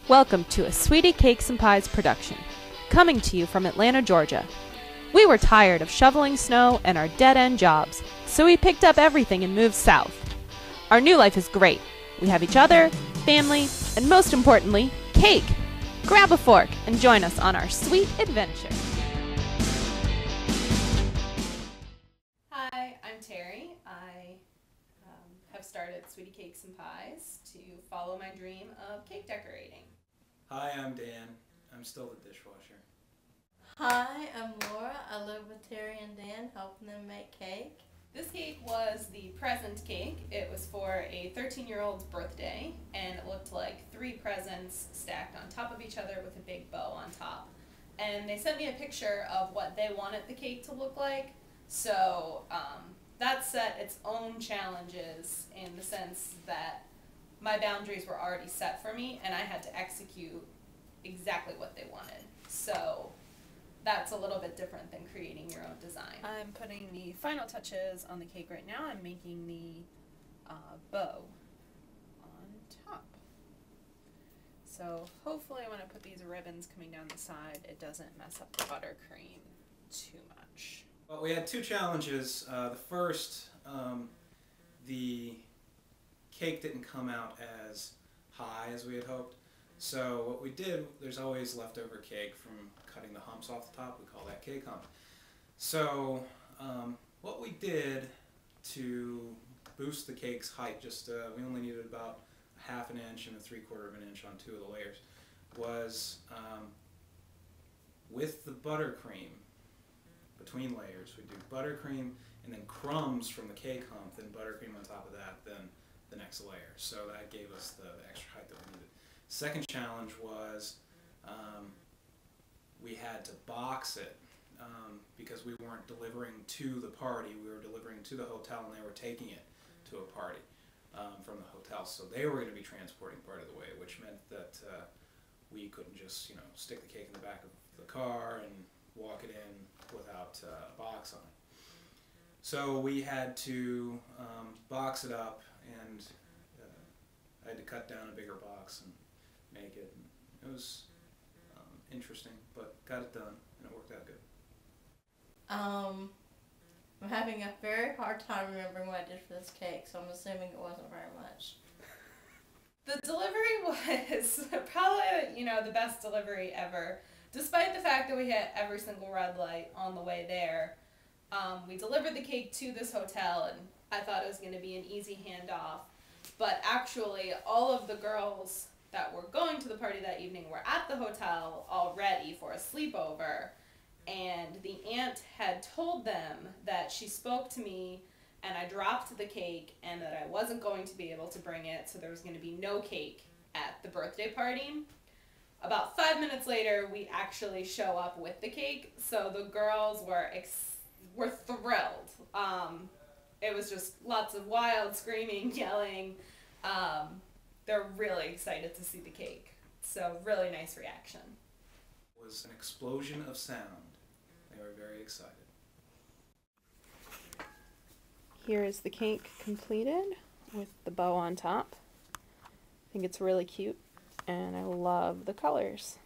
Welcome to a Sweetie Cakes and Pies production, coming to you from Atlanta, Georgia. We were tired of shoveling snow and our dead-end jobs, so we picked up everything and moved south. Our new life is great. We have each other, family, and most importantly, cake. Grab a fork and join us on our sweet adventure. Hi, I'm Terry. I have started Sweetie Cakes and Pies to follow my dream of cake decorating. Hi, I'm Dan. I'm still the dishwasher. Hi, I'm Laura. I live with Terry and Dan, helping them make cake. This cake was the present cake. It was for a 13-year-old's birthday, and it looked like 3 presents stacked on top of each other with a big bow on top. And they sent me a picture of what they wanted the cake to look like, so that set its own challenges in the sense that my boundaries were already set for me, and I had to execute exactly what they wanted. So that's a little bit different than creating your own design. I'm putting the final touches on the cake right now. I'm making the bow on top. So hopefully when I put these ribbons coming down the side, it doesn't mess up the buttercream too much. Well, we had 2 challenges. The first, the cake didn't come out as high as we had hoped. So what we did, there's always leftover cake from cutting the humps off the top. We call that cake hump. So what we did to boost the cake's height, we only needed about 1/2 inch and 3/4 inch on 2 of the layers, was with the buttercream, between layers, we do buttercream and then crumbs from the cake hump, then buttercream on top of that, then the next layer. So that gave us the extra height that we needed. Second challenge was we had to box it because we weren't delivering to the party. We were delivering to the hotel, and they were taking it to a party from the hotel. So they were going to be transporting part of the way, which meant that we couldn't just stick the cake in the back of the car and walk it in without a box on it. So we had to box it up, and I had to cut down a bigger box and make it. It was interesting, but got it done, and it worked out good. I'm having a very hard time remembering what I did for this cake, so I'm assuming it wasn't very much. The delivery was probably, the best delivery ever. Despite the fact that we hit every single red light on the way there, we delivered the cake to this hotel, and I thought it was going to be an easy handoff. But actually, all of the girls that were going to the party that evening were at the hotel already for a sleepover, and the aunt had told them that she spoke to me and I dropped the cake and that I wasn't going to be able to bring it, so there was going to be no cake at the birthday party. About 5 minutes later, we actually show up with the cake, so the girls were thrilled. It was just lots of wild screaming, yelling. They're really excited to see the cake. So really nice reaction. It was an explosion of sound. They were very excited. Here is the cake completed with the bow on top. I think it's really cute, and I love the colors.